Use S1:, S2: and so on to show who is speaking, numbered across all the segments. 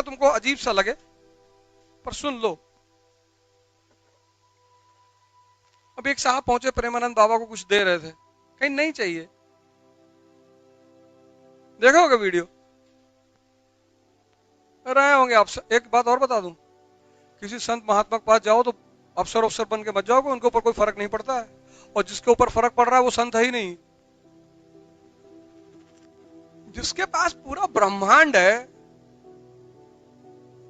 S1: तुमको अजीब सा लगे, पर सुन लो। अब एक साहब पहुंचे प्रेमानंद बाबा को कुछ दे रहे थे, कहीं नहीं चाहिए, देखा होगा वीडियो, रहे होंगे आप। एक बात और बता दूं, किसी संत महात्मा के पास जाओ तो अफसर बन के मत जाओगे, उनके ऊपर कोई फर्क नहीं पड़ता है, और जिसके ऊपर फर्क पड़ रहा है वो संत है ही नहीं। जिसके पास पूरा ब्रह्मांड है,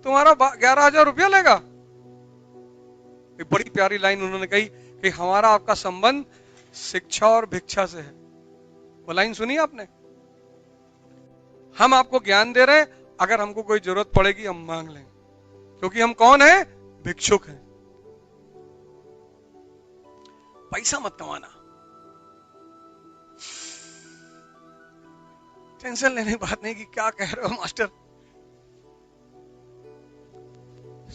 S1: तुम्हारा 11,000 रुपया लेगा। एक बड़ी प्यारी लाइन उन्होंने कही कि हमारा आपका संबंध शिक्षा और भिक्षा से है। वो लाइन सुनी आपने? हम आपको ज्ञान दे रहे हैं, अगर हमको कोई जरूरत पड़ेगी हम मांग लेंगे, क्योंकि हम कौन है? भिक्षुक हैं। पैसा मत कमाना, टेंशन लेने की बात नहीं कि क्या कह रहे हो मास्टर।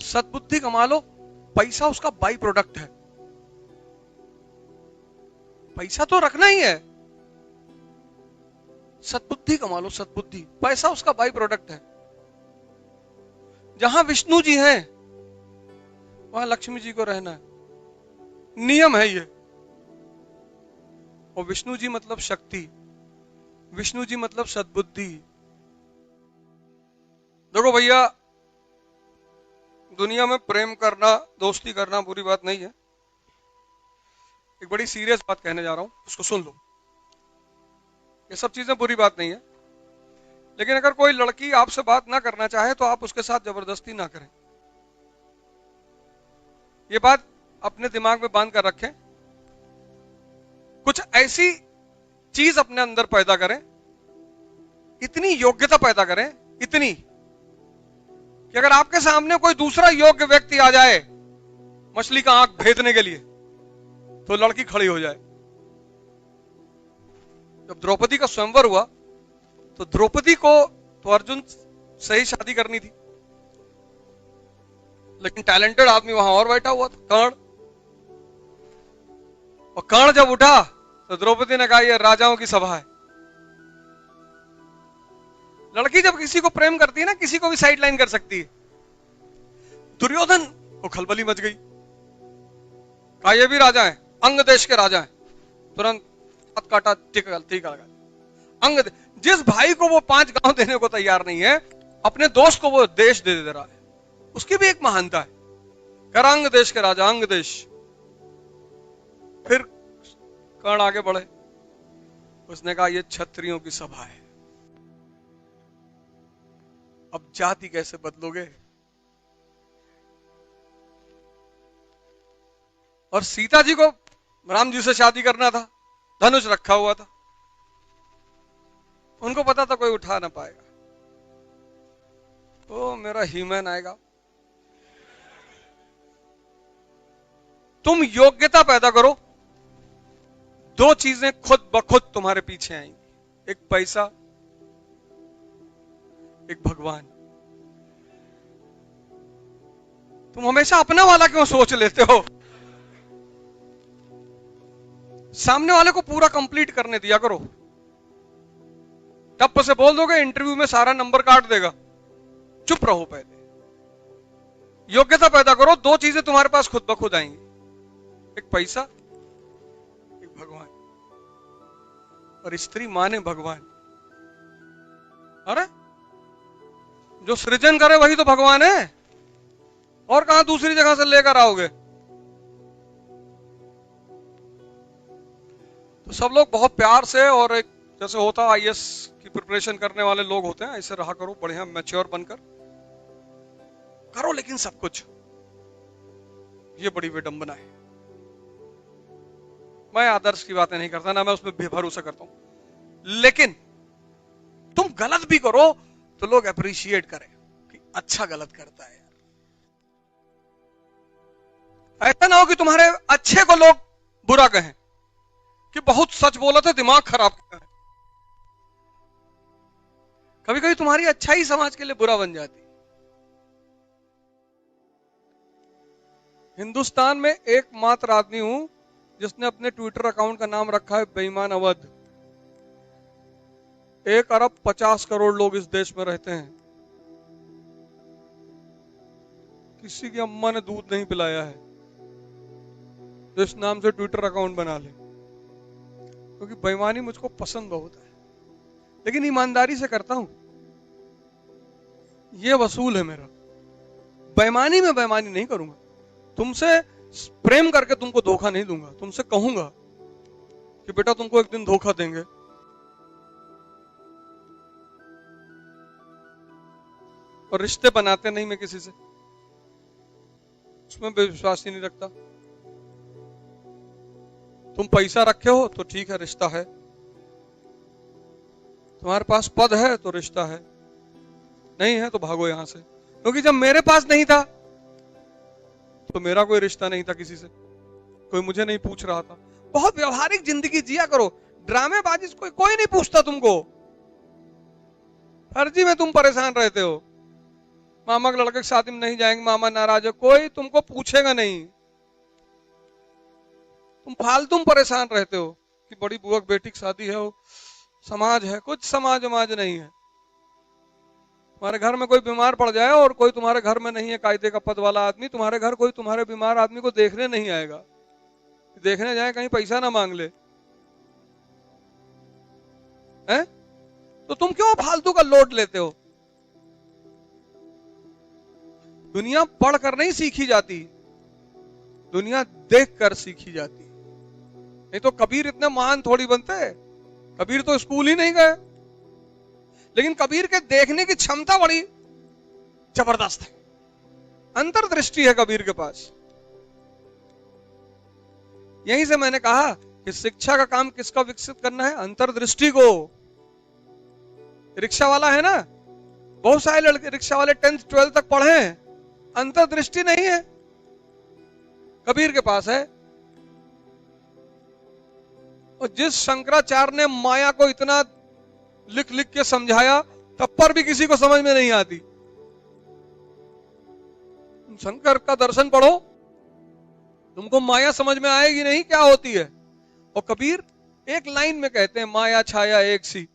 S1: सद्बुद्धि कमा लो, पैसा उसका बाई प्रोडक्ट है। पैसा तो रखना ही है, सद्बुद्धि कमा लो, सद्बुद्धि, पैसा उसका बाई प्रोडक्ट है। जहां विष्णु जी हैं वहां लक्ष्मी जी को रहना है, नियम है ये। और विष्णु जी मतलब शक्ति, विष्णु जी मतलब सद्बुद्धि। देखो भैया, दुनिया में प्रेम करना, दोस्ती करना बुरी बात नहीं है। एक बड़ी सीरियस बात कहने जा रहा हूं, उसको सुन लो। ये सब चीजें बुरी बात नहीं है, लेकिन अगर कोई लड़की आपसे बात ना करना चाहे तो आप उसके साथ जबरदस्ती ना करें। ये बात अपने दिमाग में बांध कर रखें। कुछ ऐसी चीज अपने अंदर पैदा करें, इतनी योग्यता पैदा करें, इतनी कि अगर आपके सामने कोई दूसरा योग्य व्यक्ति आ जाए मछली का आंख भेदने के लिए, तो लड़की खड़ी हो जाए। जब द्रौपदी का स्वयंवर हुआ तो द्रौपदी को तो अर्जुन से ही शादी करनी थी, लेकिन टैलेंटेड आदमी वहां और बैठा हुआ था, कर्ण। और कर्ण जब उठा तो द्रौपदी ने कहा यह राजाओं की सभा है। लड़की जब किसी को प्रेम करती है ना, किसी को भी साइड लाइन कर सकती है। दुर्योधन को खलबली मच गई, कहा ये भी राजा है, अंग देश के राजा है। तुरंत हाथ काटा, ठीक है। अंग जिस भाई को वो 5 गांव देने को तैयार नहीं है, अपने दोस्त को वो देश दे रहा है, उसकी भी एक महानता है। कर अंग देश के राजा, अंग देश। फिर कर्ण आगे बढ़े, उसने कहा ये क्षत्रियों की सभा है। अब जाति कैसे बदलोगे? और सीता जी को राम जी से शादी करना था, धनुष रखा हुआ था, उनको पता था कोई उठा ना पाएगा। ओ मेरा हीमैन आएगा। तुम योग्यता पैदा करो, 2 चीजें खुद ब खुद तुम्हारे पीछे आएंगी, एक पैसा, एक भगवान। तुम हमेशा अपना वाला क्यों सोच लेते हो? सामने वाले को पूरा कंप्लीट करने दिया करो। टप से बोल दोगे इंटरव्यू में सारा नंबर काट देगा, चुप रहो। पहले योग्यता पैदा करो, 2 चीजें तुम्हारे पास खुद ब खुद आएंगी, एक पैसा, एक भगवान। और स्त्री माने भगवान। अरे जो सृजन करे वही तो भगवान है, और कहां दूसरी जगह से लेकर आओगे? तो सब लोग बहुत प्यार से, और एक जैसे होता आईएएस की प्रिपरेशन करने वाले लोग होते हैं, ऐसे रहा करो, बढ़िया मैच्योर बनकर करो। लेकिन सब कुछ, ये बड़ी विडंबना है। मैं आदर्श की बातें नहीं करता, ना मैं उसमें भरोसा करता हूं, लेकिन तुम गलत भी करो तो लोग अप्रिशिएट करें कि अच्छा गलत करता है यार। ऐसा ना हो कि तुम्हारे अच्छे को लोग बुरा कहें कि बहुत सच बोला था, दिमाग खराब किया है। कभी कभी तुम्हारी अच्छाई समाज के लिए बुरा बन जाती। हिंदुस्तान में एकमात्र आदमी हूं जिसने अपने ट्विटर अकाउंट का नाम रखा है बेईमान अवध। 1 अरब 50 करोड़ लोग इस देश में रहते हैं। किसी की अम्मा ने दूध नहीं पिलाया है जो इस नाम से ट्विटर अकाउंट बना ले, क्योंकि बेईमानी मुझको पसंद बहुत है, लेकिन ईमानदारी से करता हूं। ये वसूल है मेरा। बेईमानी में बेईमानी नहीं करूंगा। तुमसे प्रेम करके तुमको धोखा नहीं दूंगा। तुमसे कहूंगा कि बेटा तुमको एक दिन धोखा देंगे, और रिश्ते बनाते नहीं मैं किसी से, उसमें विश्वास ही नहीं रखता। तुम पैसा रखे हो तो ठीक है, रिश्ता है। तुम्हारे पास पद है तो रिश्ता है, नहीं है तो भागो यहां से। क्योंकि जब मेरे पास नहीं था तो मेरा कोई रिश्ता नहीं था किसी से, कोई मुझे नहीं पूछ रहा था। बहुत व्यवहारिक जिंदगी जिया करो। ड्रामेबाजी कोई नहीं पूछता तुमको। फर्जी में तुम परेशान रहते हो। मामा के लड़के की शादी में नहीं जाएंगे, मामा नाराज है, कोई तुमको पूछेगा नहीं। तुम फालतू परेशान रहते हो कि बड़ी बुआ की बेटी की शादी है, समाज है। कुछ समाज नहीं है। तुम्हारे घर में कोई बीमार पड़ जाए और कोई तुम्हारे घर में नहीं है कायदे का पद वाला आदमी, तुम्हारे घर कोई तुम्हारे बीमार आदमी को देखने नहीं आएगा। देखने जाए कहीं पैसा ना मांग ले, हैं? तो तुम क्यों फालतू का लोड लेते हो? दुनिया पढ़ कर नहीं सीखी जाती, दुनिया देख कर सीखी जाती। नहीं तो कबीर इतने महान थोड़ी बनते। कबीर तो स्कूल ही नहीं गए, लेकिन कबीर के देखने की क्षमता बड़ी जबरदस्त है। अंतर्दृष्टि है कबीर के पास। यहीं से मैंने कहा कि शिक्षा का काम किसका विकसित करना है? अंतर्दृष्टि को। रिक्शा वाला है ना, बहुत सारे लड़के रिक्शा वाले 10th 12th तक पढ़े हैं, अंतर्दृष्टि नहीं है। कबीर के पास है। और जिस शंकराचार्य ने माया को इतना लिख लिख के समझाया, तब पर भी किसी को समझ में नहीं आती। शंकर का दर्शन पढ़ो, तुमको माया समझ में आएगी नहीं क्या होती है। और कबीर एक लाइन में कहते हैं, माया छाया एक सी।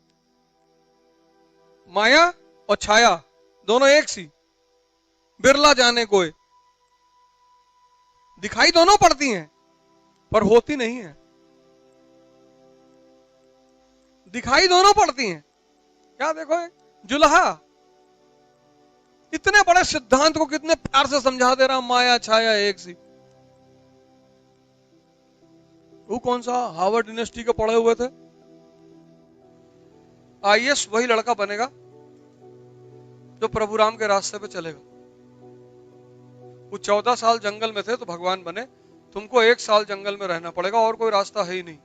S1: माया और छाया दोनों एक सी, बिरला जाने कोई। दिखाई दोनों पड़ती हैं पर होती नहीं है। दिखाई दोनों पड़ती हैं। क्या देखो, जुल्हा इतने बड़े सिद्धांत को कितने प्यार से समझा दे रहा, माया छाया एक सी। वो कौन सा हार्वर्ड यूनिवर्सिटी के पढ़े हुए थे? आईएएस वही लड़का बनेगा जो प्रभु राम के रास्ते पे चलेगा। वो 14 साल जंगल में थे तो भगवान बने। तुमको 1 साल जंगल में रहना पड़ेगा, और कोई रास्ता है ही नहीं।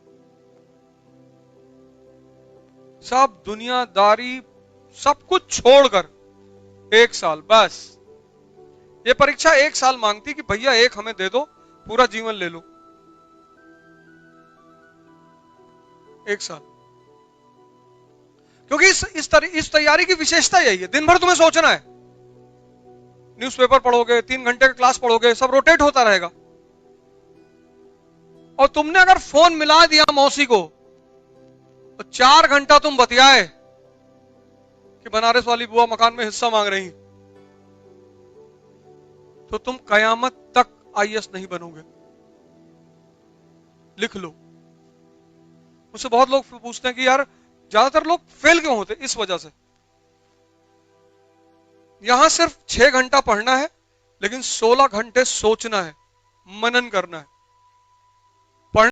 S1: सब दुनियादारी सब कुछ छोड़कर 1 साल बस। ये परीक्षा 1 साल मांगती कि भैया 1 हमें दे दो, पूरा जीवन ले लो। 1 साल। क्योंकि इस तैयारी की विशेषता यही है, दिन भर तुम्हें सोचना है। न्यूज़पेपर पढ़ोगे, 3 घंटे का क्लास पढ़ोगे, सब रोटेट होता रहेगा। और तुमने अगर फोन मिला दिया मौसी को तो 4 घंटा तुम बतियाए कि बनारस वाली बुआ मकान में हिस्सा मांग रही, तो तुम कयामत तक आईएएस नहीं बनोगे। लिख लो। मुझसे बहुत लोग पूछते हैं कि यार ज्यादातर लोग फेल क्यों होते? इस वजह से। यहां सिर्फ 6 घंटा पढ़ना है, लेकिन 16 घंटे सोचना है, मनन करना है।